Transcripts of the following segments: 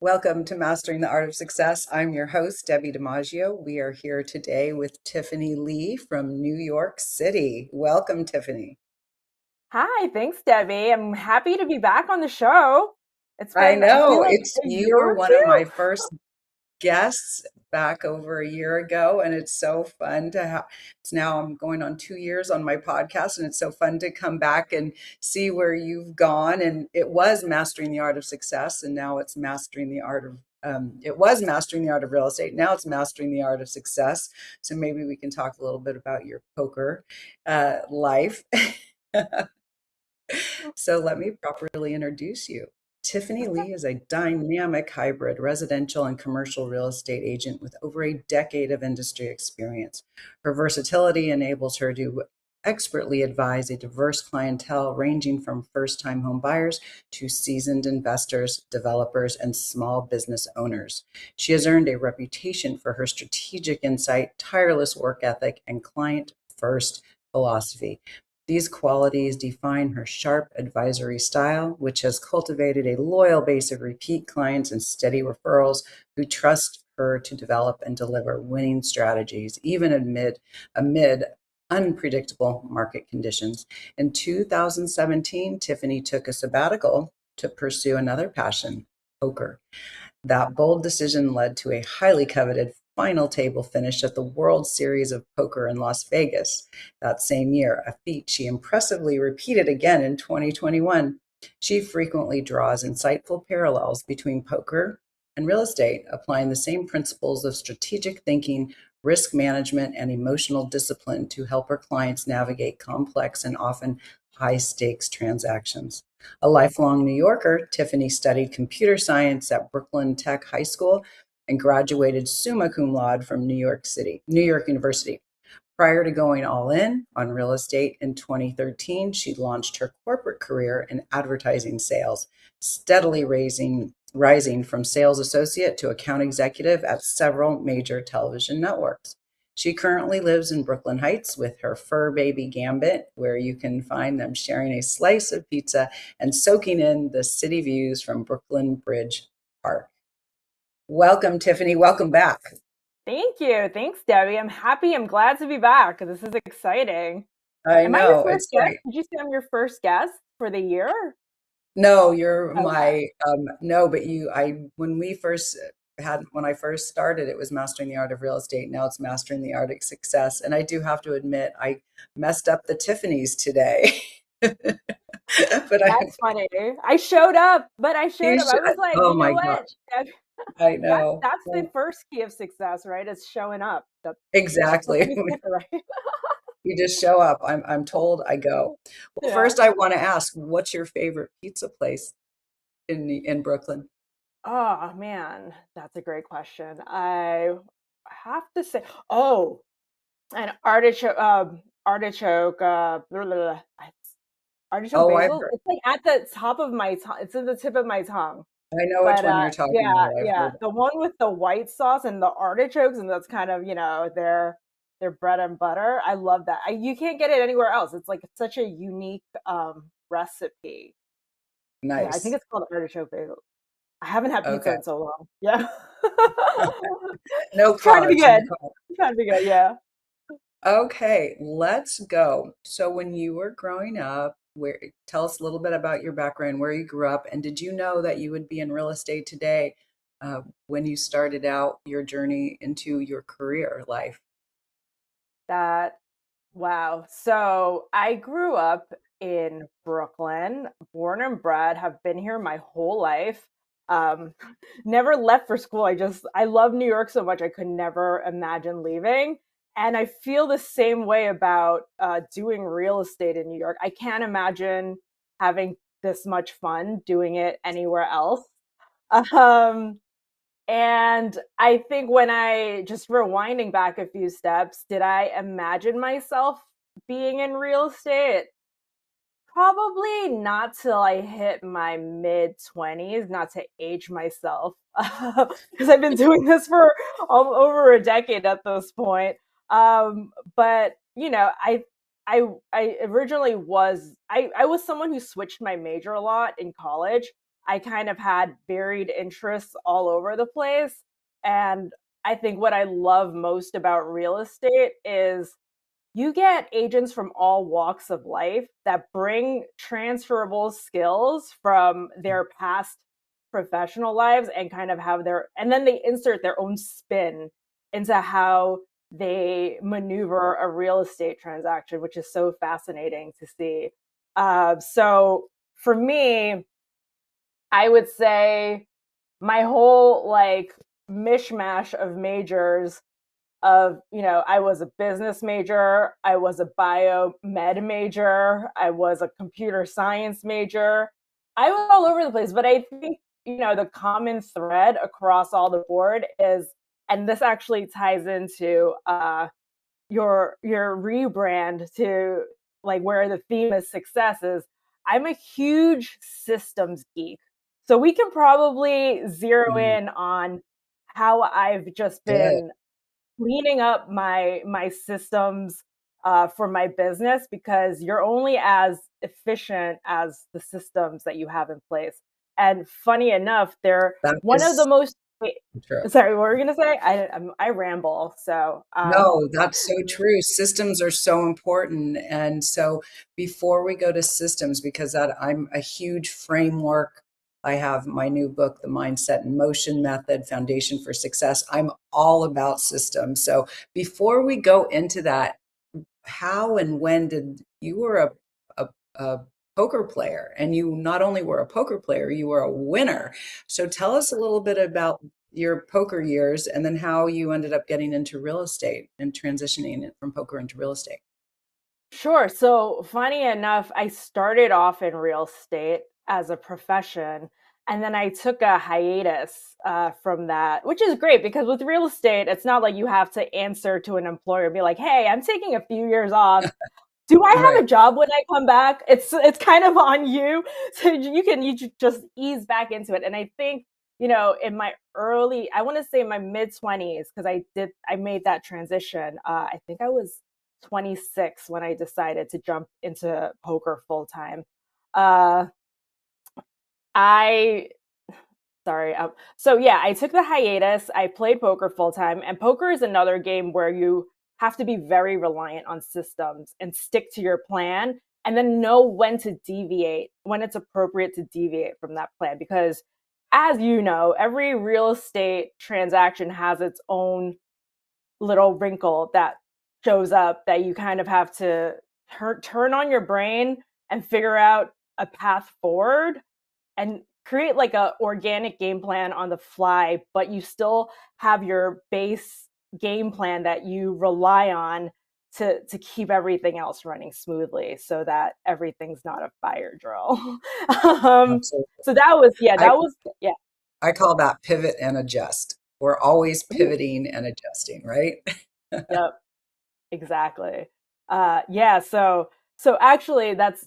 Welcome to Mastering the Art of Success. I'm your host, Debbie DiMaggio. We are here today with Tiffany Lee from New York City. Welcome, Tiffany. Hi, thanks, Debbie. I'm happy to be back on the show. I I feel know like it's a you year were or one of two. my first guests back over a year ago, and it's so fun to have. It's now I'm going on 2 years on my podcast, and it's so fun to come back and see where you've gone. And it was mastering the art of success, and now it's mastering the art of. It was mastering the art of real estate. Now it's mastering the art of success. So maybe we can talk a little bit about your poker life. So let me properly introduce you. Tiffany Lee is a dynamic hybrid residential and commercial real estate agent with over a decade of industry experience. Her versatility enables her to expertly advise a diverse clientele ranging from first-time home buyers to seasoned investors, developers, and small business owners. She has earned a reputation for her strategic insight, tireless work ethic, and client-first philosophy. These qualities define her sharp advisory style, which has cultivated a loyal base of repeat clients and steady referrals who trust her to develop and deliver winning strategies, even amid unpredictable market conditions. In 2017, Tiffany took a sabbatical to pursue another passion, poker. That bold decision led to a highly coveted final table finish at the World Series of Poker in Las Vegas that same year, a feat she impressively repeated again in 2021. She frequently draws insightful parallels between poker and real estate, applying the same principles of strategic thinking, risk management, and emotional discipline to help her clients navigate complex and often high stakes transactions. A lifelong New Yorker, Tiffany studied computer science at Brooklyn Tech High School and graduated summa cum laude from New York University. Prior to going all in on real estate in 2013, she launched her corporate career in advertising sales, steadily rising from sales associate to account executive at several major television networks. She currently lives in Brooklyn Heights with her fur baby Gambit, where you can find them sharing a slice of pizza and soaking in the city views from Brooklyn Bridge Park. Welcome, Tiffany. Welcome back. Thank you. Thanks, Debbie. I'm happy. I'm glad to be back. This is exciting. I Am I your know first it's guest? great. Did you say I'm your first guest for the year? No, you're Okay. my no, but you I when I first started, it was mastering the art of real estate. Now it's mastering the art of success. And I do have to admit, I messed up the Tiffany's today. But I That's funny. I showed up, but I you showed up. I should was like, oh you know my what? gosh, I know. That's the first key of success, right? Is showing up. That's Exactly. how you say it, right? You just show up. I'm told I go. Well, Yeah. first I want to ask, what's your favorite pizza place in Brooklyn? Oh man, that's a great question. I have to say, oh, an blah, blah, blah, artichoke Oh, I've basil. heard. It's like at the top of my tongue. It's in the tip of my tongue. I know which But one you're talking yeah, about. I've yeah, heard. the one with the white sauce and the artichokes, and that's kind of their bread and butter. I love that. You can't get it anywhere else. It's like such a unique recipe. Yeah, I think Nice. it's called artichoke basil. I haven't had pizza Okay. in so long. Yeah. No Trying to be carbs, no good. carbs. Trying to be good, yeah. Okay, let's go. So when you were growing up, where tell us a little bit about your background, where you grew up, and did you know that you would be in real estate today, when you started out your journey into your career life? That wow. So I grew up in Brooklyn, born and bred, have been here my whole life. Um, never left for school. I love New York so much I could never imagine leaving. And I feel the same way about doing real estate in New York. I can't imagine having this much fun doing it anywhere else. Um, and I think when I just rewinding back a few steps, did I imagine myself being in real estate? Probably not till I hit my mid 20s, not to age myself, because I've been doing this for over a decade at this point. But I originally I was someone who switched my major a lot in college. I kind of had varied interests all over the place. And I think what I love most about real estate is you get agents from all walks of life that bring transferable skills from their past professional lives and kind of have and then they insert their own spin into how they maneuver a real estate transaction, which is so fascinating to see. So for me, I would say my whole like mishmash of majors of, I was a business major, I was a biomed major, I was a computer science major. I was all over the place, but I think, the common thread across all the board is, and this actually ties into your rebrand to like where the theme is success is, I'm a huge systems geek. So we can probably zero Mm, in on how I've just good. been cleaning up my systems for my business, because you're only as efficient as the systems that you have in place. And funny enough, they're That one of the is most. true. Sorry, what were you gonna say? I ramble. So No, that's so true. Systems are so important. And so before we go to systems, because I'm a huge framework, I have my new book, The Mindset in Motion Method, Foundation for Success. I'm all about systems. So before we go into that, how and when did you were a poker player, and you not only were a poker player, you were a winner. So tell us a little bit about your poker years and then how you ended up getting into real estate and transitioning it from poker into real estate. Sure. So, funny enough, I started off in real estate as a profession, and then I took a hiatus from that, which is great because with real estate, it's not like you have to answer to an employer and be like, "Hey, I'm taking a few years off. Do I have Right. a job when I come back?" It's kind of on you, so just ease back into it. And I think, in my I want to say my mid 20s, because I made that transition. I think I was 26 when I decided to jump into poker full time. Uh, I Sorry. So yeah, I took the hiatus. I played poker full time, and poker is another game where you have to be very reliant on systems and stick to your plan, and then know when to deviate, when it's appropriate to deviate from that plan. Because, as you know, every real estate transaction has its own little wrinkle that shows up that you kind of have to turn on your brain and figure out a path forward and create like a organic game plan on the fly, but you still have your base game plan that you rely on to keep everything else running smoothly, so that everything's not a fire drill. Absolutely. So that was, yeah, I, that was, yeah. I call that pivot and adjust. We're always Ooh, pivoting and adjusting, right? yep. Exactly. Yeah, so actually that's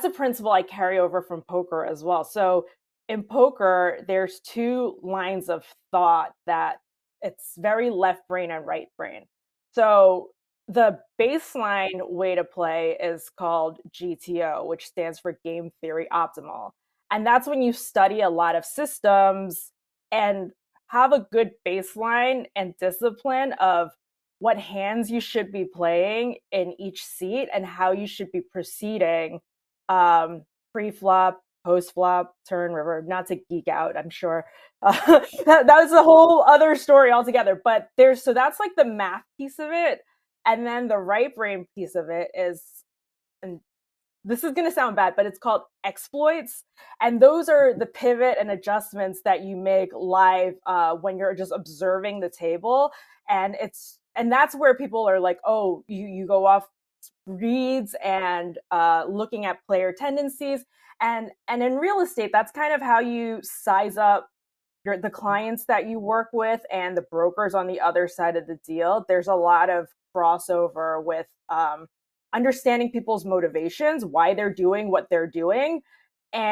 a principle I carry over from poker as well. So in poker, there's two lines of thought that it's very left brain and right brain. So the baseline way to play is called GTO, which stands for game theory optimal. And that's when you study a lot of systems and have a good baseline and discipline of what hands you should be playing in each seat and how you should be proceeding, pre-flop, post-flop, turn, river. Not to geek out, I'm sure. That was a whole other story altogether. But so that's like the math piece of it. And then the right brain piece of it is, and this is going to sound bad, but it's called exploits. And those are the pivot and adjustments that you make live when you're just observing the table. And that's where people are like, oh, you go off reads and looking at player tendencies. And in real estate, that's kind of how you size up the clients that you work with and the brokers on the other side of the deal. There's a lot of crossover with understanding people's motivations, why they're doing what they're doing,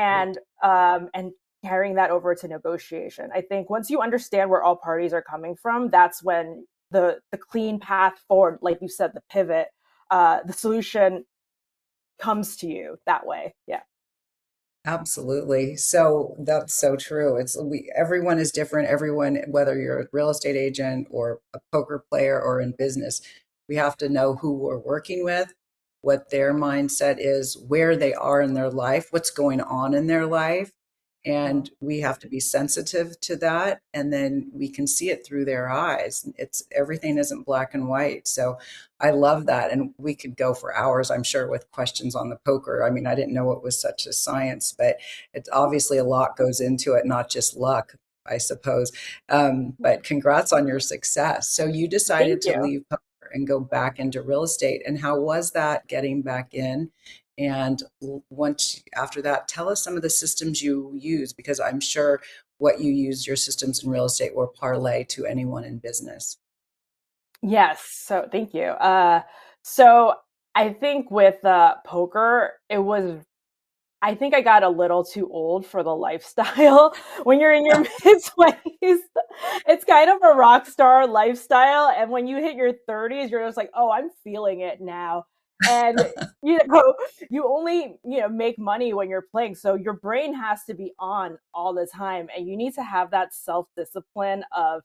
Right. and carrying that over to negotiation. I think once you understand where all parties are coming from, that's when the clean path forward, like you said, the pivot, the solution comes to you that way. Yeah. Absolutely. So that's so true. Everyone is different. Everyone, whether you're a real estate agent or a poker player or in business, we have to know who we're working with, what their mindset is, where they are in their life, what's going on in their life. Mhm. And we have to be sensitive to that. And then we can see it through their eyes. It's everything isn't black and white. So I love that. And we could go for hours, I'm sure, with questions on the poker. I mean, I didn't know it was such a science, but it's obviously a lot goes into it, not just luck, I suppose. But congrats on your success. So you decided Thank to you. leave poker and go back into real estate. And how was that getting back in? And once after that, tell us some of the systems you use, because I'm sure what you use, your systems in real estate will parlay to anyone in business. Yes. So thank you. So I think with poker, I think I got a little too old for the lifestyle. When you're in your mid-20s, it's kind of a rock star lifestyle, and when you hit your 30s, you're just like, "Oh, I'm feeling it now." And, you know, you only, make money when you're playing, so your brain has to be on all the time, and you need to have that self-discipline of,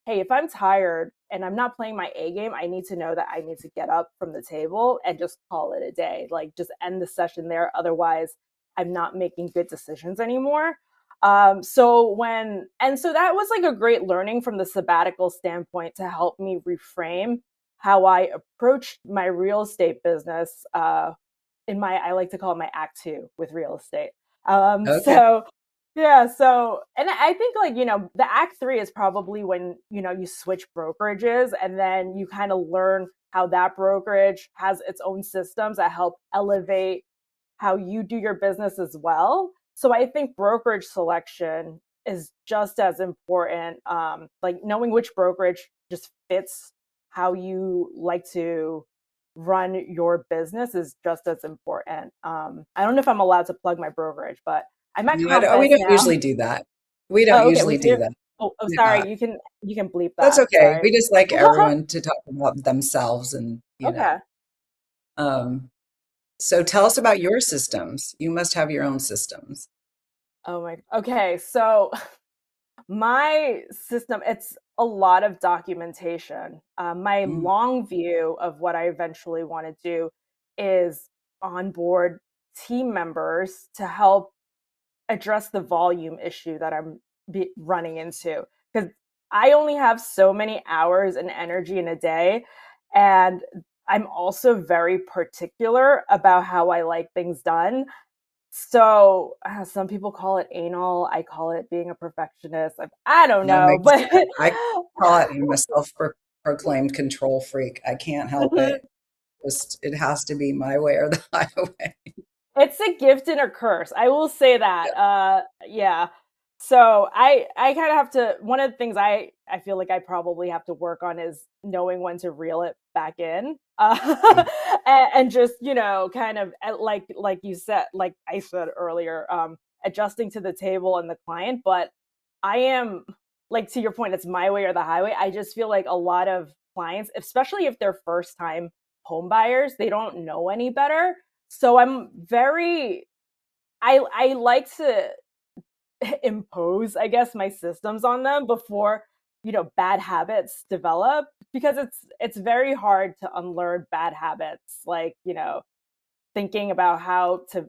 "Hey, if I'm tired and I'm not playing my A game, I need to know that I need to get up from the table and just call it a day." Like, just end the session there, otherwise I'm not making good decisions anymore. So that was like a great learning from the sabbatical standpoint to help me reframe how I approached my real estate business. I like to call it my act two with real estate. Okay. So yeah, and I think like, the act three is probably when, you switch brokerages and then you kind of learn how that brokerage has its own systems that help elevate how you do your business as well. So I think brokerage selection is just as important. Like knowing which brokerage just fits how you like to run your business is just as important. I don't know if I'm allowed to plug my brokerage, but I'm at We Compass don't now. usually do that. We don't Oh, okay. We usually do do. that. Oh, Yeah, sorry. You can bleep that's that. okay. Sorry. We just like everyone to talk about themselves and, Okay. Um, so tell us about your systems. You must have your own systems. Oh my. Okay. So my system, it's a lot of documentation. My Mm, long view of what I eventually want to do is onboard team members to help address the volume issue that running into. Because I only have so many hours and energy in a day. And I'm also very particular about how I like things done. So some people call it anal. I call it being a perfectionist. I don't that know, makes but sense. I call it, I'm a self-proclaimed control freak. I can't help it. Just it has to be my way or the highway. it's a gift and a curse. I will say that. Yeah. Yeah. So I kind of have to. One of the things I feel like I probably have to work on is knowing when to reel it back in, and just kind of like you said, like I said earlier, adjusting to the table and the client. But I am like to your point, it's my way or the highway. I just feel like a lot of clients, especially if they're first time home buyers, they don't know any better, so I like to impose, I guess, my systems on them before, bad habits develop, because it's very hard to unlearn bad habits, like, thinking about how to,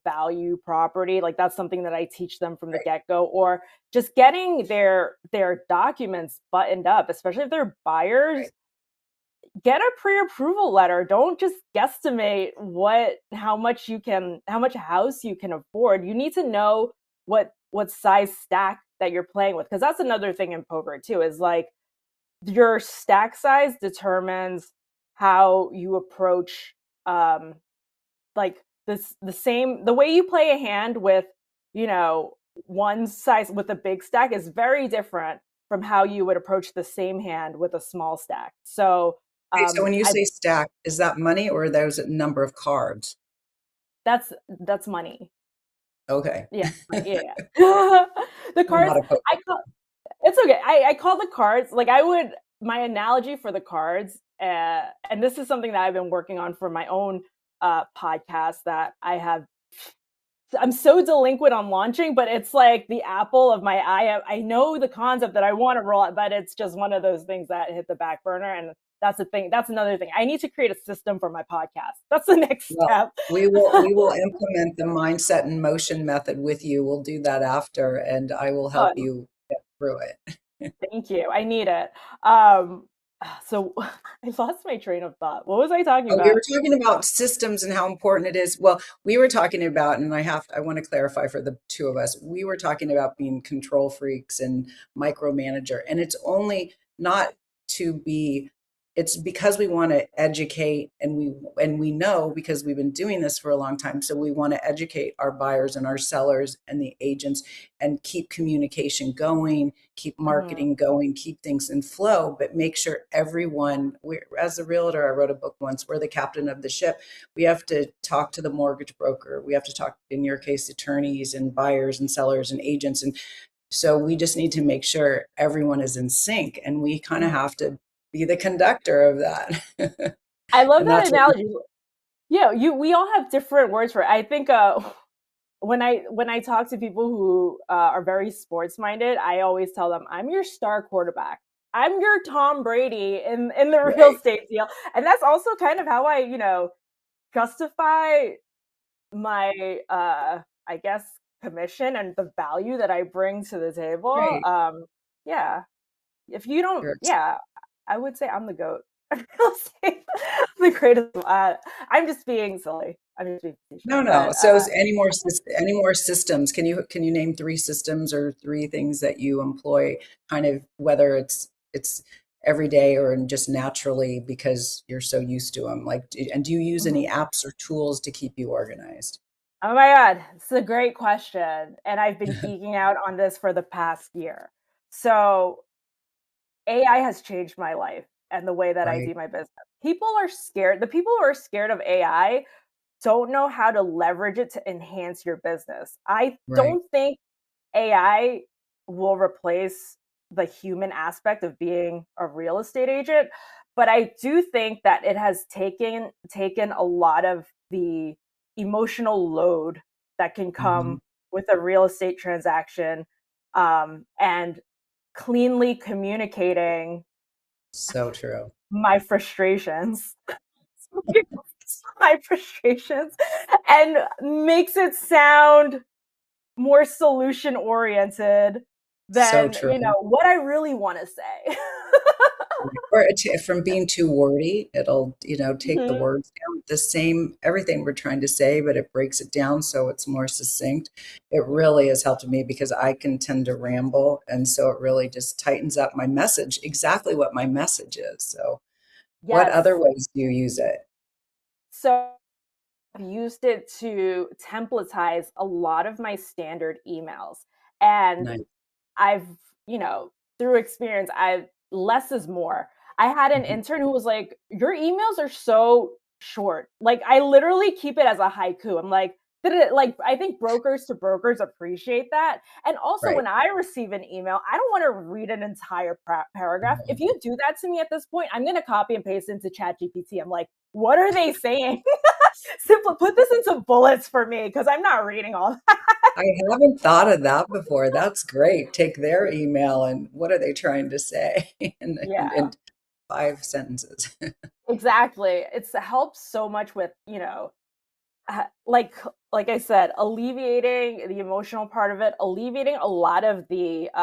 value property. Like that's something that I teach them from the Right. get-go, or just getting their documents buttoned up, especially if they're buyers. Right. Get a pre-approval letter. Don't just guesstimate how much house you can afford. You need to know what size stack that you're playing with, because that's another thing in poker too, is like your stack size determines how you approach, like the way you play a hand with, one size with a big stack is very different from how you would approach the same hand with a small stack. So Okay, so when you I say stack, is that money or those a number of cards? that's money. Okay. Yeah, yeah. Yeah. The I'm cards, not a poker I call it's okay. I call the cards, like I would my analogy for the cards, and this is something that I've been working on for my own podcast that I have I'm so delinquent on launching, but it's like the apple of my eye. I know the concept that I want to roll out, but it's just one of those things that hit the back burner. And that's the thing. That's another thing. I need to create a system for my podcast. That's the next Well, step. we will implement the mindset and motion method with you. We'll do that after, and I will help Fun. you get through it. Thank you. I need it. Um, so I lost my train of thought. What was I talking Oh, we about? were talking about systems and how important it is. Well, we were talking about, and I want to clarify for the two of us, we were talking about being control freaks and micromanager. And it's only not to be, it's because we want to educate and we know because we've been doing this for a long time. So we want to educate our buyers and our sellers and the agents and keep communication going, keep Mhm. marketing going, keep things in flow, but make sure everyone, as a realtor, I wrote a book once, we're the captain of the ship. We have to talk to the mortgage broker. We have to talk, in your case, attorneys and buyers and sellers and agents. And so we just need to make sure everyone is in sync, and we kind of Mhm. have to be the conductor of that. I love And that that's what we analogy. Yeah, we all have different words for it. I think when I talk to people who are very sports minded, I always tell them, I'm your star quarterback. I'm your Tom Brady in the real right, estate deal. And that's also kind of how I, justify my I guess commission and the value that I bring to the table. right. Yeah. If you don't, You're yeah, I would say I'm the goat. Real estate. The greatest. I'm just being silly. I'm just being No, facetious. no. But So any more systems? Can you name three systems or three things that you employ, kind of whether it's every day or just naturally because you're so used to them? Like, and do you use any mhm. apps or tools to keep you organized? Oh my God, it's a great question. And I've been geeking out on this for the past year. So AI has changed my life and the way that I Right, do my business. People are scared. The people who are scared of AI don't know how to leverage it to enhance your business. I right. don't think AI will replace the human aspect of being a real estate agent, but I do think that it has taken a lot of the emotional load that can Hmm. come with a real estate transaction, and cleanly communicating So true. my frustrations my frustrations and makes it sound more solution oriented So than true. what I really want to say. Or from being too wordy, it'll, take the Mhm. words down. The same, everything we're trying to say, but it breaks it down so it's more succinct. It really has helped me because I can tend to ramble. And so it really just tightens up my message, exactly what my message is. So, what other Yes. ways do you use it? So I've used it to templatize a lot of my standard emails. And Nice. I've, you know, through experience, I less is more. I had an Mhm. intern who was like, "Your emails are so short." Like I literally keep it as a haiku. I'm like, like I think brokers to brokers appreciate that. And also Right. when I receive an email, I don't want to read an entire paragraph. If Mhm. you do that to me at this point, I'm going to copy and paste into ChatGPT. I'm like, "What are they saying?" Simply put this into bullets for me because I'm not reading all that. I haven't thought of that before. That's great. Take their email and what are they trying to say in Yeah. 5 sentences. Exactly. It's helps so much with, uh, like like I said, alleviating the emotional part of it, alleviating a lot of the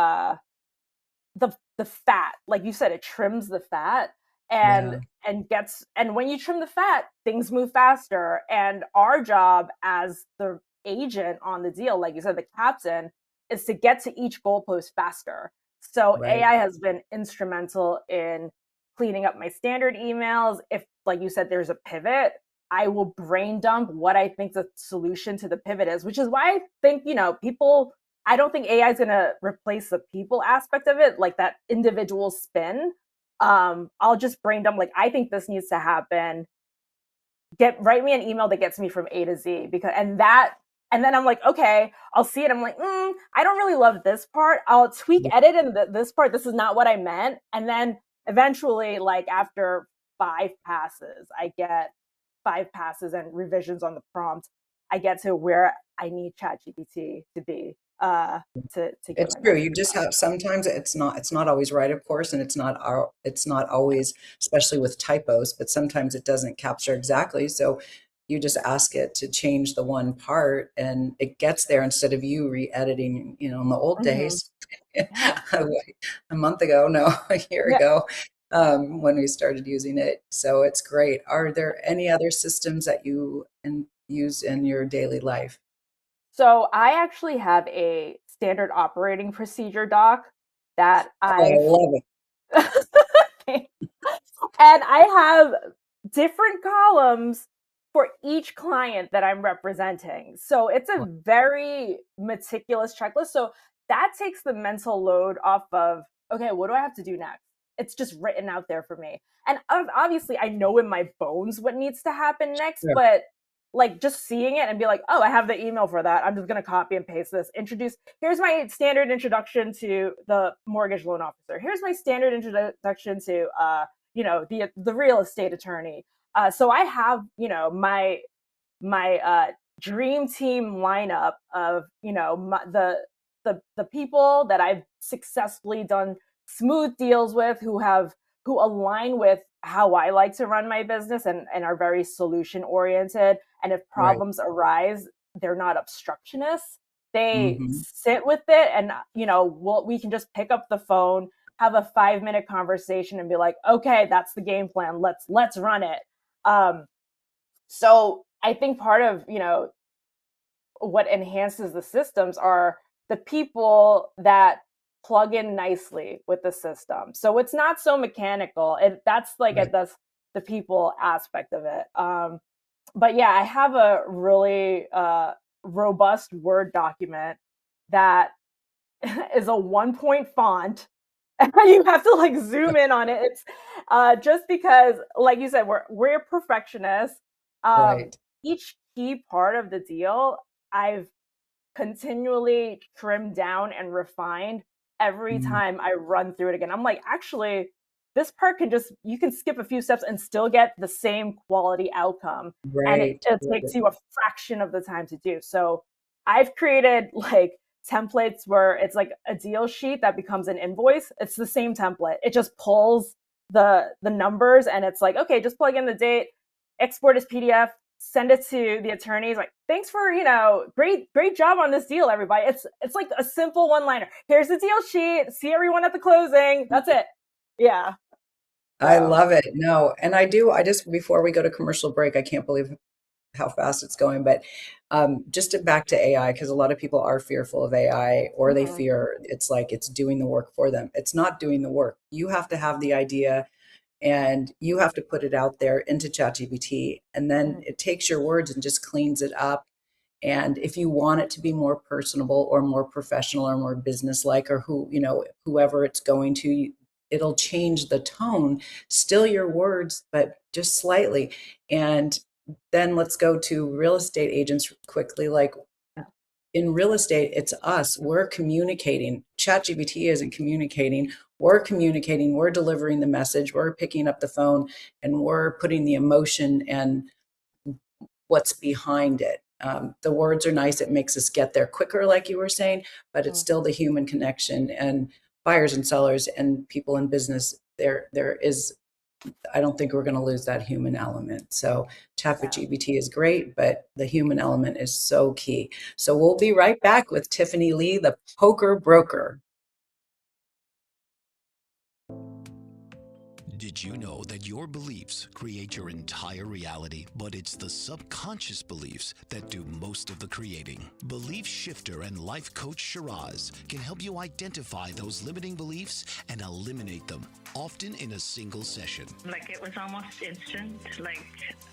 fat. Like you said, it trims the fat and Yeah, and when you trim the fat, things move faster. And our job as the agent on the deal, like you said, the captain, is to get to each goalpost faster. So right. AI has been instrumental in cleaning up my standard emails. If, like you said, there's a pivot, I will brain dump what I think the solution to the pivot is, which is why I think, people, I don't think AI is going to replace the people aspect of it, like that individual spin. I'll just brain dump, like, I think this needs to happen. Write me an email that gets me from A to Z, because, and then I'm like, okay, I'll see it. I'm like, I don't really love this part. I'll tweak, edit in this part. This is not what I meant. And then eventually, like after five passes, I get five passes and revisions on the prompt. I get to where I need ChatGPT to be to get It's my true. message You just across. have sometimes it's not always right, of course, and it's not always, especially with typos, but sometimes it doesn't capture exactly. So you just ask it to change the one part and it gets there instead of you re-editing, in the old Hmm. days, Yeah. a month ago, no, a year Yeah. ago, when we started using it. So it's great. Are there any other systems that you use in your daily life? So I actually have a standard operating procedure doc that Oh, I I've love it. and I have different columns for each client that I'm representing. So it's a very meticulous checklist. So that takes the mental load off of, okay, what do I have to do next? It's just written out there for me. And obviously, I know in my bones what needs to happen next, Sure. but like just seeing it and be like, oh, I have the email for that. I'm just going to copy and paste this. Here's my standard introduction to the mortgage loan officer. Here's my standard introduction to, the real estate attorney. So I have, my dream team lineup of, the people that I've successfully done smooth deals with, who align with how I like to run my business, and are very solution oriented. And if Right. problems arise, they're not obstructionists. They Hmm. sit with it, and we can just pick up the phone, have a 5 minute conversation, and be like, okay, that's the game plan. Let's run it. So I think part of what enhances the systems are the people that plug in nicely with the system. So it's not so mechanical. That's like Right. that's the people aspect of it. But yeah, I have a really robust Word document that is a 1 point font. You have to like zoom in on it. It's just because, like you said, we're perfectionists. Um, Right. each key part of the deal, I've continually trimmed down and refined every Mm. time I run through it again. I'm like, actually, this part you can skip a few steps and still get the same quality outcome. And it, Right. it takes Right. you a fraction of the time to do. So I've created like templates where it's like a deal sheet that becomes an invoice. It's the same template. It just pulls the numbers, and it's like, okay, just plug in the date, export as PDF, send it to the attorneys. Like, thanks for great job on this deal, everybody. It's like a simple one liner. Here's the deal sheet. See everyone at the closing. That's it. Yeah. I So. love it. No, and I just, before we go to commercial break, I can't believe how fast it's going, but just back to AI, because a lot of people are fearful of AI, or they Mhm. fear it's like it's doing the work for them. It's not doing the work. You have to have the idea and you have to put it out there into ChatGPT, and then Mhm. it takes your words and just cleans it up. And if you want it to be more personable or more professional or more business-like, or whoever it's going to, it'll change the tone, still your words, but just slightly. And then let's go to real estate agents quickly. Like in real estate, it's us. We're communicating. ChatGPT isn't communicating. We're communicating. We're delivering the message. We're picking up the phone and we're putting the emotion and what's behind it. The words are nice. It makes us get there quicker, like you were saying, but it's still the human connection, and buyers and sellers and people in business. There is, I don't think we're going to lose that human element. So Yeah. ChatGPT is great, but the human element is so key. So we'll be right back with Tiffany Lee, the poker broker. Did you know that your beliefs create your entire reality, but it's the subconscious beliefs that do most of the creating? Belief shifter and life coach Shiraz can help you identify those limiting beliefs and eliminate them, often in a single session. Like it was almost instant, like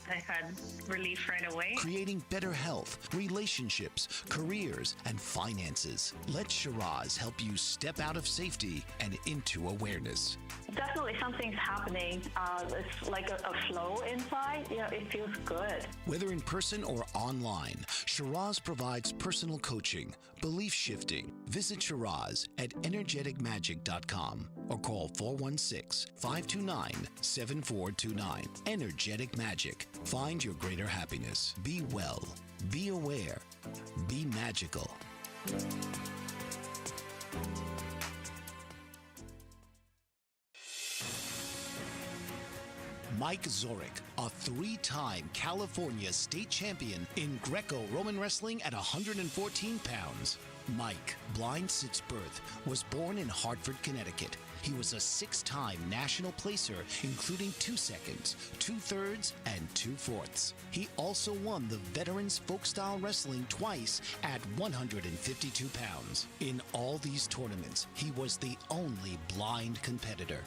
I had relief right away. Creating better health, relationships, careers, and finances. Let Shiraz help you step out of safety and into awareness. Definitely something's happening happening. It's like a flow inside. It feels good. Whether in person or online, Shiraz provides personal coaching, belief shifting. Visit Shiraz at energeticmagic.com or call 416-529-7429. Energetic Magic. Find your greater happiness. Be well. Be aware. Be magical. Mike Zorek, a three-time California state champion in Greco-Roman wrestling at 114 pounds. Mike, blind since birth, was born in Hartford, Connecticut. He was a six-time national placer, including 2 seconds, 2/3, and 2/4. He also won the Veterans Folk-Style Wrestling twice at 152 pounds. In all these tournaments, he was the only blind competitor.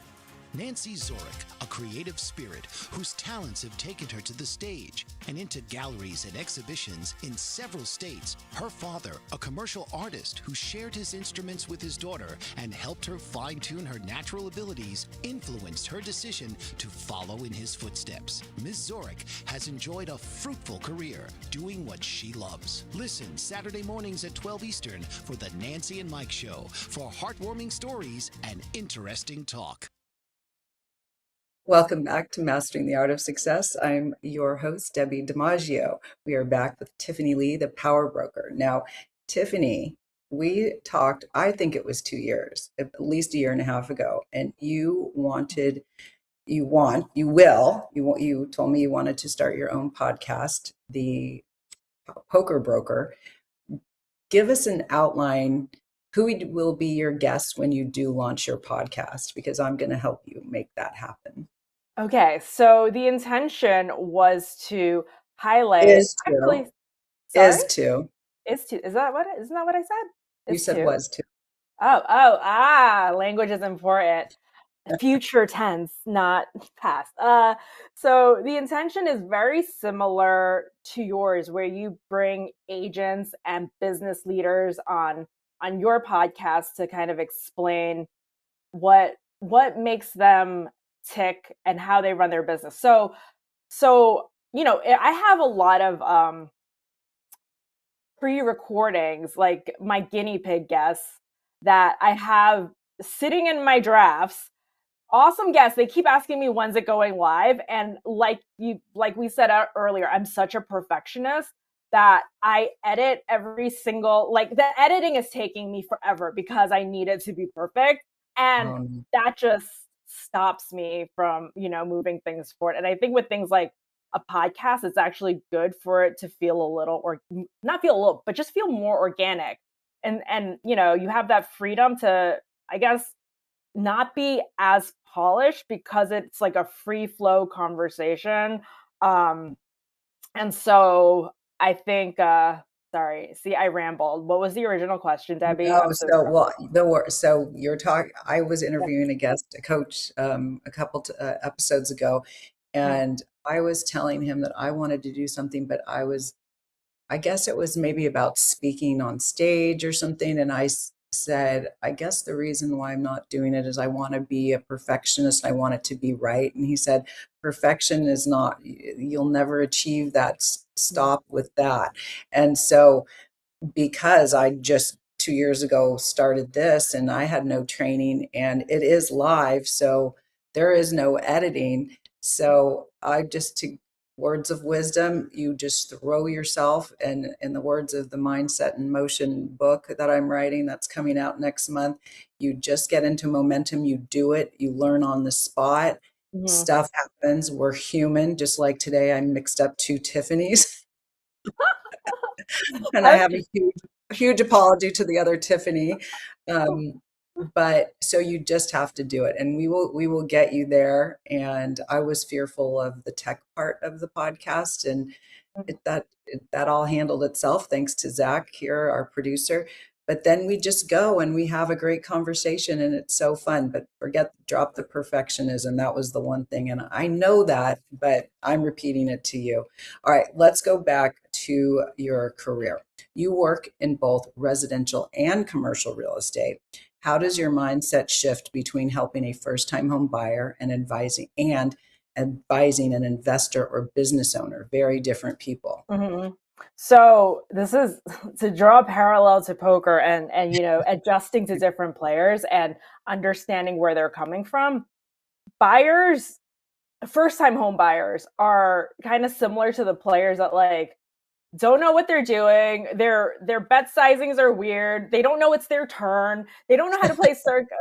Nancy Zorek, a creative spirit whose talents have taken her to the stage and into galleries and exhibitions in several states. Her father, a commercial artist who shared his instruments with his daughter and helped her fine-tune her natural abilities, influenced her decision to follow in his footsteps. Ms. Zorek has enjoyed a fruitful career doing what she loves. Listen Saturday mornings at 12 Eastern for the Nancy and Mike Show for heartwarming stories and interesting talk. Welcome back to Mastering the Art of Success. I'm your host, Debbie DiMaggio. We are back with Tiffany Lee, the power broker. Now, Tiffany, we talked, I think it was 2 years, at least a year and a half ago, and you told me you wanted to start your own podcast, The Poker Broker. Give us an outline. Who will be your guest when you do launch your podcast? Because I'm going to help you make that happen. Okay, so the intention was to highlight. Is Actually, to. sorry, Is to. isn't that what I said? You Is said to. was to. Language is important. Future tense, not past. So the intention is very similar to yours, where you bring agents and business leaders on your podcast to kind of explain what makes them tick and how they run their business. So I have a lot of pre-recordings, like my guinea pig guests that I have sitting in my drafts. Awesome guests. They keep asking me when's it going live, and like we said earlier, I'm such a perfectionist that I edit every single, like, the editing is taking me forever because I need it to be perfect, and that just stops me from moving things forward. And I think with things like a podcast, it's actually good for it to feel a little, or not feel a little, but just feel more organic, and you have that freedom to, I guess, not be as polished because it's like a free flow conversation. And so I think, sorry, see, I rambled. What was the original question, Debbie? No, I'm so so sorry. well, so you're talking. I was interviewing a coach, a couple episodes ago, and I was telling him that I wanted to do something, but I guess it was maybe about speaking on stage or something. And I said, I guess the reason why I'm not doing it is I want to be a perfectionist. I want it to be right. And he said, perfection is not, you'll never achieve that. Stop with that. And so, because I just 2 years ago started this and I had no training and it is live, so there is no editing. So I just, to words of wisdom, you just throw yourself, and in the words of the Mindset in Motion book that I'm writing, that's coming out next month, you just get into momentum, you do it, you learn on the spot. Stuff happens. We're human. Just like today, I mixed up two Tiffany's. And I have a huge apology to the other Tiffany. But so you just have to do it, and we will get you there. And I was fearful of the tech part of the podcast, and that all handled itself thanks to Zach here, our producer. But then we just go and we have a great conversation, and it's so fun. But drop the perfectionism. That was the one thing, and I know that, but I'm repeating it to you. All right, let's go back to your career. You work in both residential and commercial real estate. How does your mindset shift between helping a first-time home buyer and advising an investor or business owner? Very different people. Mhm. So this is to draw a parallel to poker and adjusting to different players and understanding where they're coming from. Buyers, first time home buyers are kind of similar to the players that like don't know what they're doing. Their bet sizings are weird. They don't know it's their turn. They don't know how to play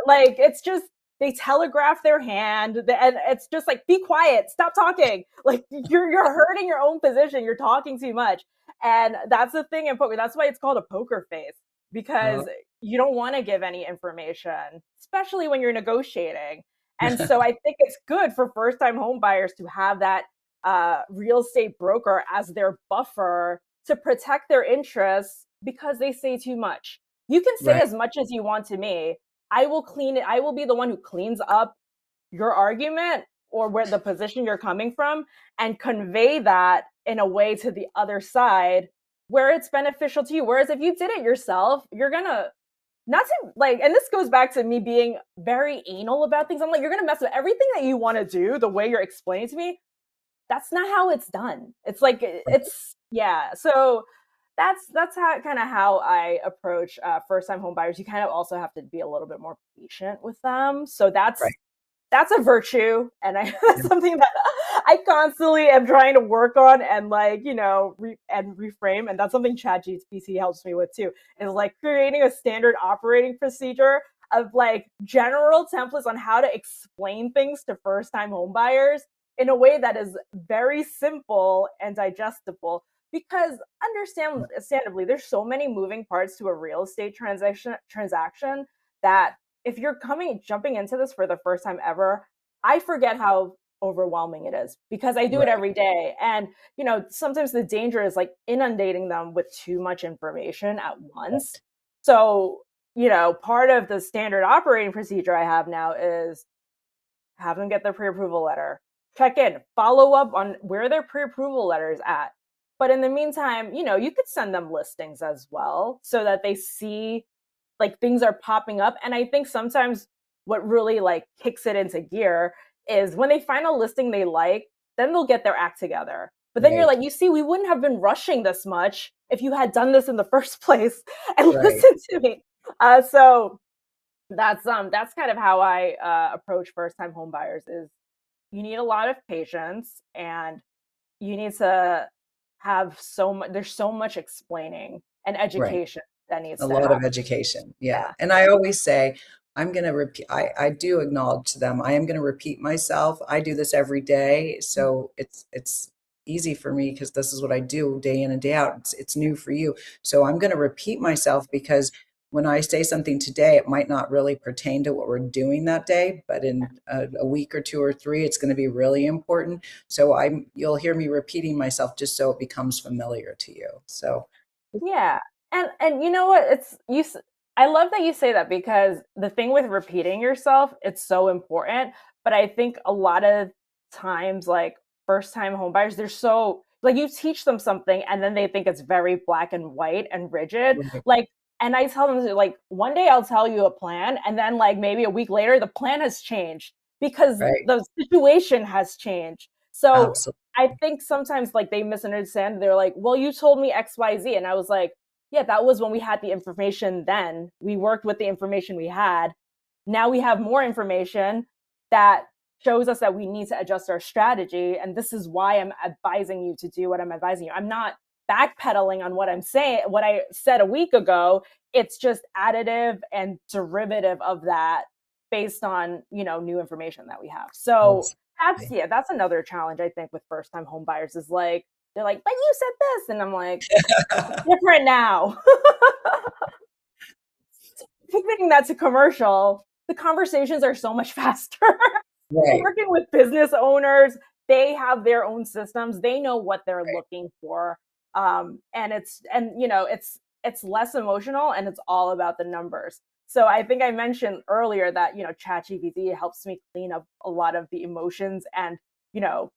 like it's just they telegraph their hand and it's just like be quiet, stop talking. Like you're hurting your own position. You're talking too much. And that's the thing in poker. That's why it's called a poker face because Oh, you don't want to give any information, especially when you're negotiating. And so I think it's good for first time home buyers to have that real estate broker as their buffer to protect their interests because they say too much. You can say right, as much as you want to me. I will clean it. I will be the one who cleans up your argument or where the position you're coming from and convey that in a way to the other side where it's beneficial to you. Whereas if you did it yourself, you're gonna not to like, and this goes back to me being very anal about things. I'm like, you're gonna mess with everything that you want to do the way you're explaining to me. That's not how it's done. It's like it's yeah. So that's how kind of how I approach first time home buyers. You kind of also have to be a little bit more patient with them. So right. that's a virtue, and that's Yeah, something that I constantly am trying to work on and like and reframe. And that's something ChatGPT helps me with too. Is like creating a standard operating procedure of like general templates on how to explain things to first time home buyers in a way that is very simple and digestible. Because understandably, there's so many moving parts to a real estate transaction that if you're jumping into this for the first time ever, I forget how overwhelming it is because I do it right, every day. And, sometimes the danger is like inundating them with too much information at once. right. So, part of the standard operating procedure I have now is have them get their pre-approval letter, check in, follow up on where their pre-approval letter is at. But in the meantime, you could send them listings as well so that they see like things are popping up. And I think sometimes what really like kicks it into gear is when they find a listing they like, then they'll get their act together. But then you're Right, like, you see, we wouldn't have been rushing this much if you had done this in the first place and right. listened to me. So that's kind of how I approach first time home buyers is you need a lot of patience and you need to have so much there's so much explaining and Right. education that needs A to lot of happen. education. Yeah. Yeah. And I always say, I'm going to repeat, I do acknowledge to them, I am going to repeat myself. I do this every day. So it's easy for me because this is what I do day in and day out. It's new for you. So I'm going to repeat myself because when I say something today, it might not really pertain to what we're doing that day, but in a week or two or three, it's going to be really important. So you'll hear me repeating myself just so it becomes familiar to you. So Yeah. And you know what? I love that you say that because the thing with repeating yourself, it's so important, but I think a lot of times like first time homebuyers, they're so like you teach them something and then they think it's very black and white and rigid. right, Like and I tell them like one day I'll tell you a plan and then like maybe a week later the plan has changed because right, the situation has changed. So absolutely. I think sometimes like they misunderstand. They're like, "Well, you told me XYZ." And I was like, "Yeah, that was when we had the information then. We worked with the information we had. Now we have more information that shows us that we need to adjust our strategy and this is why I'm advising you to do what I'm advising you. I'm not backpedaling on what I'm saying, what I said a week ago. It's just additive and derivative of that based on, new information that we have." So Absolutely. that's another challenge I think with first time home buyers is like they're like, "But you said this," and I'm like, "Different now." Pivoting that to commercial, the conversations are so much faster. Right, Working with business owners, they have their own systems. They know what they're right. looking for, and it's less emotional and it's all about the numbers. So I think I mentioned earlier that ChatGPT helps me clean up a lot of the emotions and you know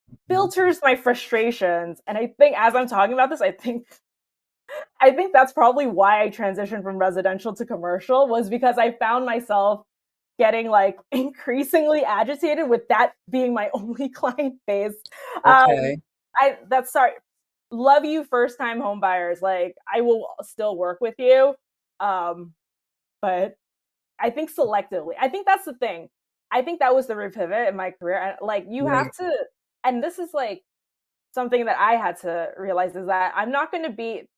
Mhm. filters my frustrations. And I think as I'm talking about this, I think I think that's probably why I transitioned from residential to commercial, was because I found myself getting like increasingly agitated with that being my only client base. Um, Okay. that's sorry. Love you, first time home buyers. Like, I will still work with you. Um, but I think selectively. I think that's the thing. I think that was the pivot in my career. Like, you have Right. to, and this is like something that I had to realize, is that I'm not going to be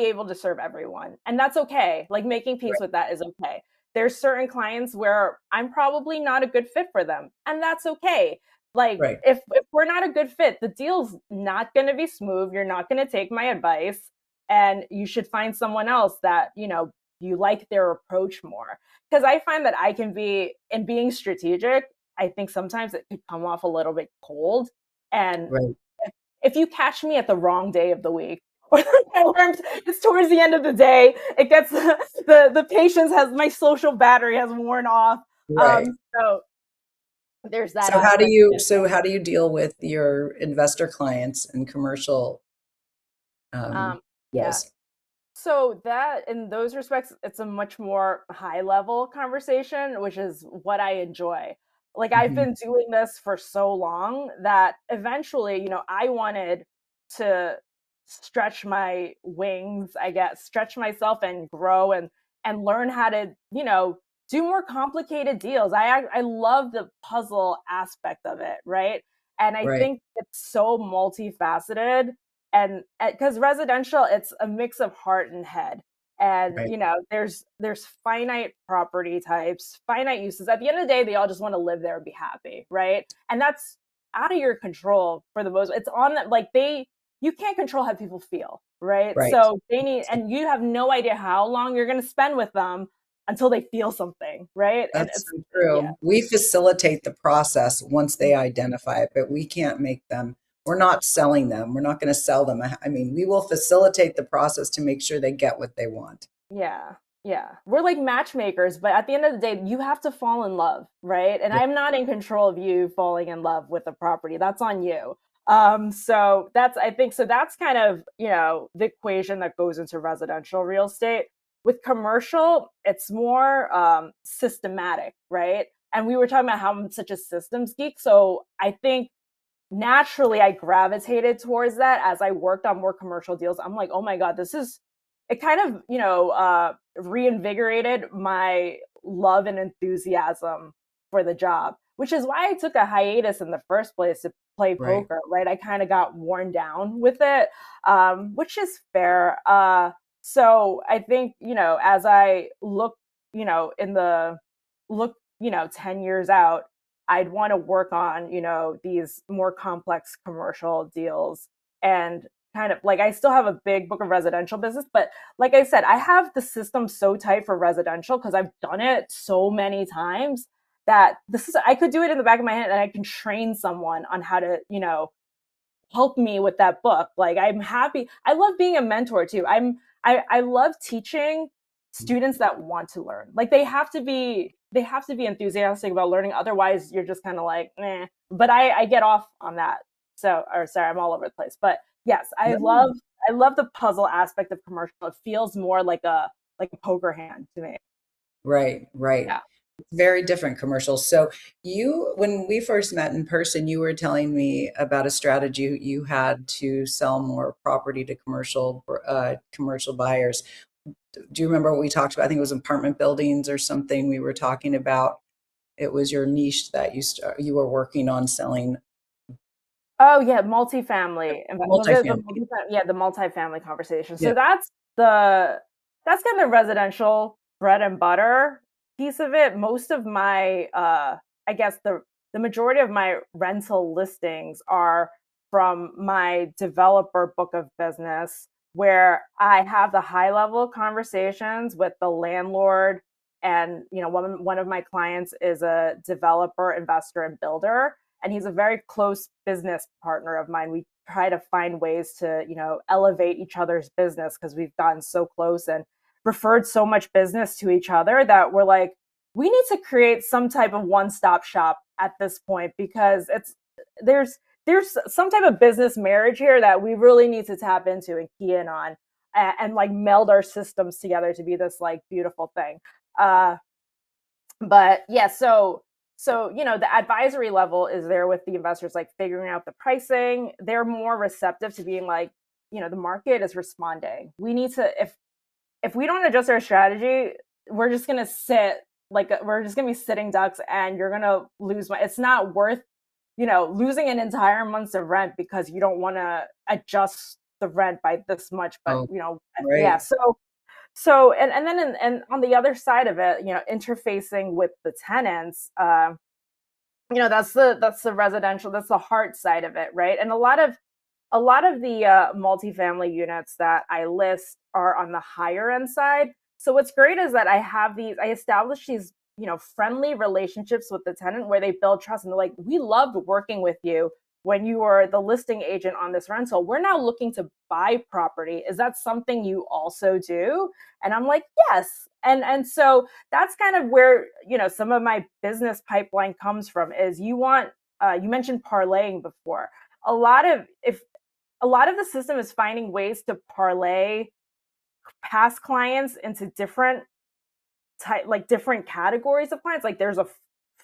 able to serve everyone, and that's okay. Like, making peace Right. with that is okay. There's certain clients where I'm probably not a good fit for them, and that's okay. Like, Right. if we're not a good fit, the deal's not going to be smooth. You're not going to take my advice, and you should find someone else that, you like their approach more. Because I find that I can be, in being strategic, I think sometimes it could come off a little bit cold. And Right. if you catch me at the wrong day of the week, or it's towards the end of the day, it gets the patience has, my social battery has worn off. Right. So there's that So how do aspect you of it. so how do you deal with your investor clients and commercial Um, yeah. deals? So that, in those respects, it's a much more high level conversation, which is what I enjoy. Like, I've Mhm. been doing this for so long that eventually, I wanted to stretch my wings, I guess, stretch myself and grow and learn how to, do more complicated deals. I love the puzzle aspect of it, right? And I Right. think it's so multifaceted, and because residential, it's a mix of heart and head. And Right. there's finite property types, finite uses. At the end of the day, they all just want to live there and be happy, right? And that's out of your control for the most. It's on that, like, you can't control how people feel, right? Right. So they need, and you have no idea how long you're going to spend with them until they feel something, right? And That's it's, so yeah, true. We facilitate the process once they identify it, but we can't make them. We're not selling them. We're not going to sell them. I mean, we will facilitate the process to make sure they get what they want. yeah, yeah. We're like matchmakers, but at the end of the day, you have to fall in love, right? And Yeah. I'm not in control of you falling in love with the property. That's on you. So I think so that's kind of, the equation that goes into residential real estate. With commercial, it's more systematic, right? And we were talking about how I'm such a systems geek. So I think naturally I gravitated towards that as I worked on more commercial deals. I'm like, oh my God, it kind of, reinvigorated my love and enthusiasm for the job, which is why I took a hiatus in the first place to play Right. poker, right? I kind of got worn down with it, which is fair. So I think, as I look, in the look, 10 years out, I'd want to work on, these more complex commercial deals, and kind of like, I still have a big book of residential business, but like I said, I have the system so tight for residential because I've done it so many times that I could do it in the back of my head, and I can train someone on how to, help me with that book. Like, I'm happy. I love being a mentor too. I love teaching students that want to learn. Like, they have to be enthusiastic about learning. Otherwise, you're just kind of like, eh. But I get off on that. So, or sorry, I'm all over the place. But yes, I No. love the puzzle aspect of commercial. It feels more like a poker hand to me. Right. Right. Yeah. Very different commercials. So when we first met in person, you were telling me about a strategy you had to sell more property to commercial buyers. Do you remember what we talked about? I think it was apartment buildings or something we were talking about. It was your niche that you were working on selling Oh yeah, multifamily. Was it the multifamily. multifamily? Yeah, the multifamily conversation. Yeah. So that's kind of residential bread and butter piece of it. Most of my I guess the majority of my rental listings are from my developer book of business, where I have the high level conversations with the landlord. And one of my clients is a developer, investor, and builder, and he's a very close business partner of mine. We try to find ways to, elevate each other's business because we've gotten so close and referred so much business to each other that we're like, we need to create some type of one-stop shop at this point, because there's there's some type of business marriage here that we really need to tap into and key in on, and like meld our systems together to be this like beautiful thing. Uh, but yeah, so the advisory level is there with the investors, like figuring out the pricing. They're more receptive to being like, the market is responding. We need to, if we don't adjust our strategy, we're just gonna sit, like we're just gonna be sitting ducks, and you're gonna lose money. It's not worth, losing an entire month's of rent because you don't want to adjust the rent by this much. But Oh, yeah. right. So and then and on the other side of it, interfacing with the tenants, that's the residential, that's the heart side of it, right? And a lot of the multifamily units that I list are on the higher end side. So what's great is that I establish these, friendly relationships with the tenant where they build trust, and they're like, we loved working with you when you were the listing agent on this rental. We're now looking to buy property. Is that something you also do? And I'm like, yes. And so that's kind of where, some of my business pipeline comes from. Is you mentioned parlaying before. A lot of if a lot of the system is finding ways to parlay past clients into different categories of clients. Like there's a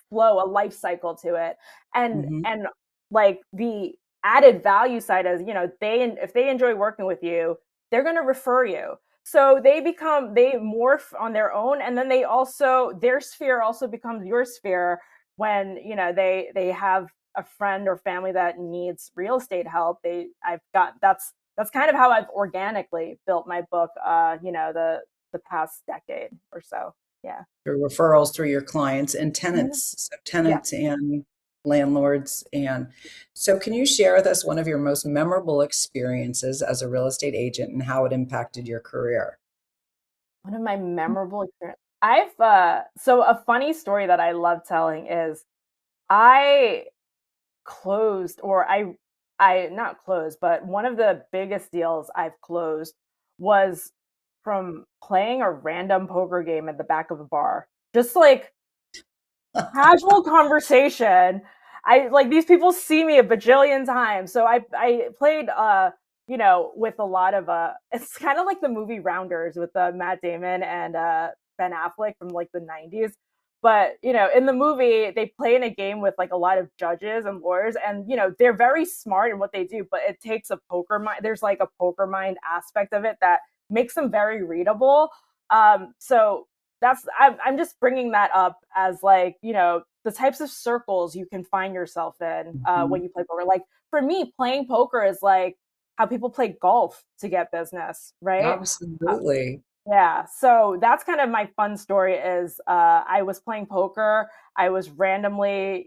flow, a life cycle to it. and Hmm. and like the added value side is, if they enjoy working with you, they're going to refer you. So they morph on their own, and then their sphere also becomes your sphere when, they have a friend or family that needs real estate help. I've got That's kind of how I've organically built my book, the past decade or so. Yeah. Through referrals through your clients and Mhm. tenants, so Yeah. tenants and landlords. And so, can you share with us one of your most memorable experiences as a real estate agent and how it impacted your career? One of my memorable experience. So a funny story that I love telling is I closed, or I not closed, but one of the biggest deals I've closed was from playing a random poker game at the back of a bar. Just like casual conversation. I like these people see me a bajillion times. So I played with a lot of it's kind of like the movie Rounders with Matt Damon and Ben Affleck from like the 90s. But in the movie they play in a game with like a lot of judges and lawyers, and they're very smart in what they do, but it takes a poker mind. There's like a poker mind aspect of it that makes them very readable. So I'm just bringing that up as like, the types of circles you can find yourself in Mhm. when you play poker. Like for me, playing poker is like how people play golf to get business, right? Uh, Absolutely. yeah. So that's kind of my fun story is I was playing poker. I was randomly,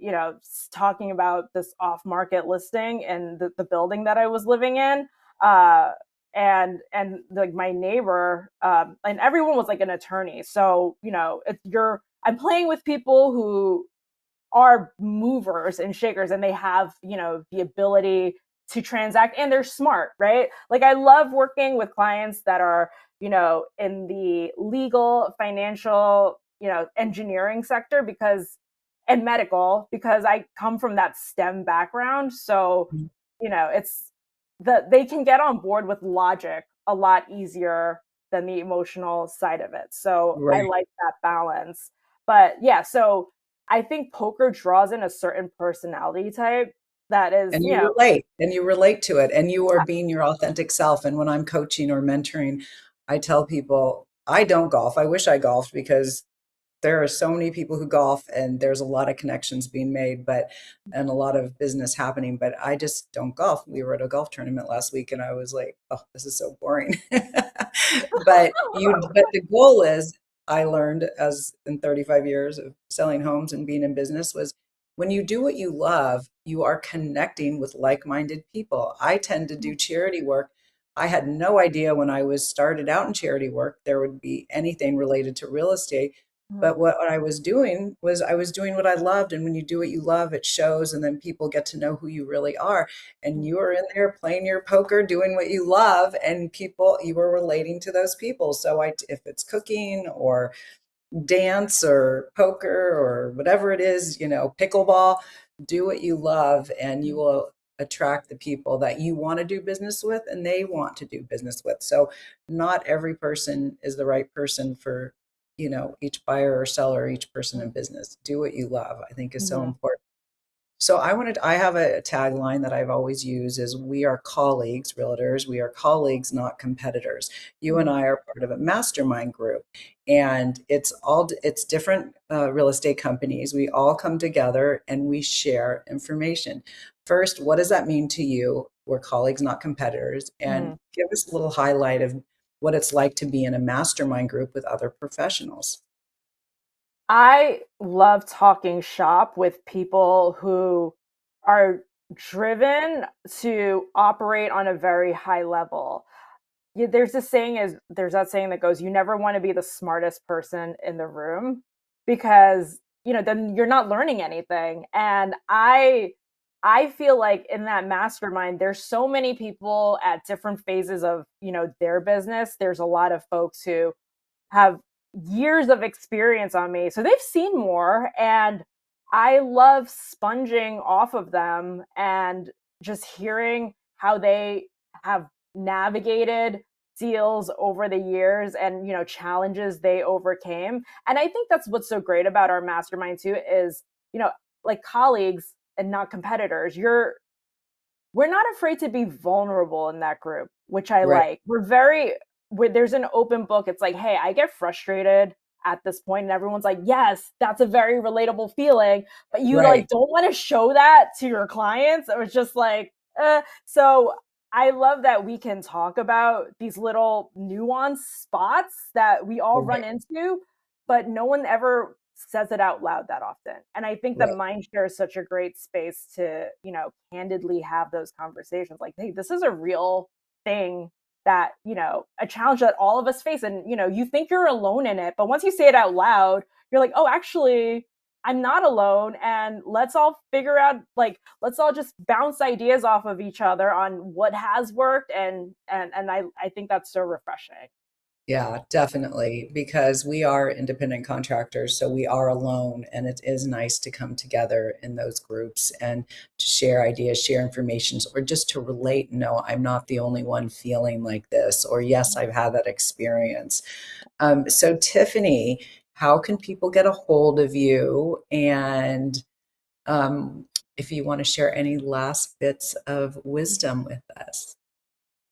talking about this off market listing in the building that I was living in. Uh, and like my neighbor, and everyone was like an attorney. So, I'm playing with people who are movers and shakers, and they have, the ability to transact, and they're smart, right? Like I love working with clients that are, in the legal, financial, engineering sector, and medical, because I come from that STEM background. So, Mhm. it's they can get on board with logic a lot easier than the emotional side of it. So I Right. like that balance. But yeah, so I think poker draws in a certain personality type that is, And you relate to it, and you are being your authentic self. And when I'm coaching or mentoring, I tell people I don't golf. I wish I golfed because there are so many people who golf and there's a lot of connections being made, but and a lot of business happening, but I just don't golf. We were at a golf tournament last week and I was like, oh, this is so boring. But the goal is, I learned as in 35 years of selling homes and being in business, was when you do what you love, you are connecting with like-minded people. I tend to do charity work. I had no idea when I was started out in charity work there would be anything related to real estate, but what I was doing was I was doing what I loved. And when you do what you love, it shows. And then people get to know who you really are. And you are in there playing your poker, doing what you love. And people, you are relating to those people. So if it's cooking or dance or poker or whatever it is, pickleball, do what you love and you will attract the people that you want to do business with and they want to do business with. So not every person is the right person for, each buyer or seller, each person in business. Do what you love, I think is so Mhm. important. So I have a tagline that I've always used is we are colleagues, realtors. We are colleagues, not competitors. You and Mhm. I are part of a mastermind group, and it's different real estate companies. We all come together and we share information. First, what does that mean to you? We're colleagues, not competitors. And Mhm. give us a little highlight of what it's like to be in a mastermind group with other professionals. I love talking shop with people who are driven to operate on a very high level. Yeah, there's that saying that goes, you never want to be the smartest person in the room because, then you're not learning anything. And I feel like in that mastermind, there's so many people at different phases of, their business. There's a lot of folks who have years of experience on me. So they've seen more, and I love sponging off of them and just hearing how they have navigated deals over the years and, challenges they overcame. And I think that's what's so great about our mastermind too is, like colleagues and not competitors. We're not afraid to be vulnerable in that group, which I Right, like. There's an open book. It's like, hey, I get frustrated at this point, and everyone's like, yes, that's a very relatable feeling, but you right. like don't want to show that to your clients. It was just like, so I love that we can talk about these little nuanced spots that we all run Right, into, but no one ever says it out loud that often. And I think that right. Mindshare is such a great space to, candidly have those conversations like, hey, this is a real thing that, a challenge that all of us face. And, you think you're alone in it, but once you say it out loud, you're like, oh, actually, I'm not alone. And let's all figure out, like, let's all just bounce ideas off of each other on what has worked. And I think that's so refreshing. Yeah, definitely, because we are independent contractors, so we are alone, and it is nice to come together in those groups and to share ideas, share information, or just to relate. No, I'm not the only one feeling like this, or yes, I've had that experience. So, Tiffany, how can people get a hold of you? And if you want to share any last bits of wisdom with us.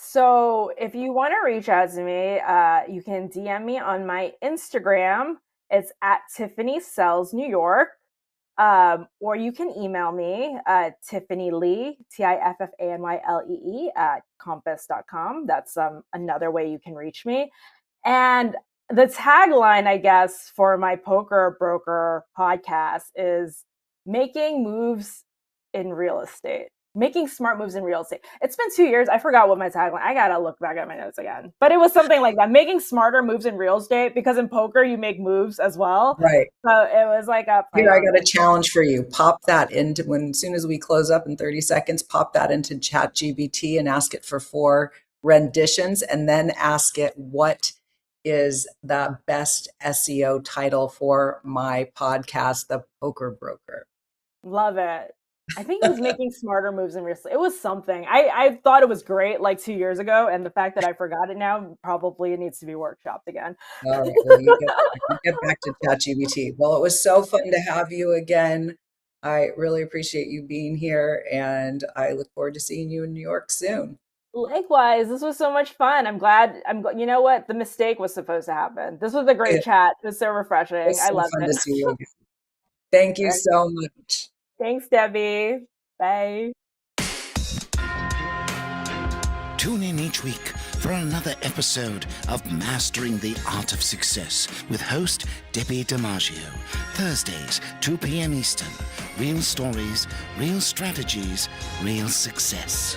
So if you want to reach out to me, you can DM me on my Instagram. It's at Tiffany Sells New York. Or you can email me, Tiffany Lee, TIFFANYLEE at compass.com. That's another way you can reach me. And the tagline, I guess, for my Poker Broker podcast is making moves in real estate, making smart moves in real estate. It's been 2 years. I forgot what my tagline. I gotta look back at my notes again. But it was something like that, making smarter moves in real estate, because in poker you make moves as well. Right. So it was like a play Here, I on got a words. challenge for you. Pop that into when, as soon as we close up in 30 seconds, pop that into ChatGPT and ask it for 4 renditions, and then ask it what is the best SEO title for my podcast, The Poker Broker. Love it. I think it was making smarter moves in real estate. It was something. I thought it was great like 2 years ago, and the fact that I forgot it now, probably it needs to be workshopped again. All right. Well, you get back to ChatGPT. Well, it was so fun to have you again. I really appreciate you being here, and I look forward to seeing you in New York soon. Likewise, this was so much fun. I'm glad. You know what? The mistake was supposed to happen. This was a great It chat. It was so refreshing. was I so loved fun it. to see you again. Thank you Right. so much. Thanks, Debbie. Bye. Tune in each week for another episode of Mastering the Art of Success with host Debbie DiMaggio. Thursdays, 2 p.m. Eastern. Real stories, real strategies, real success.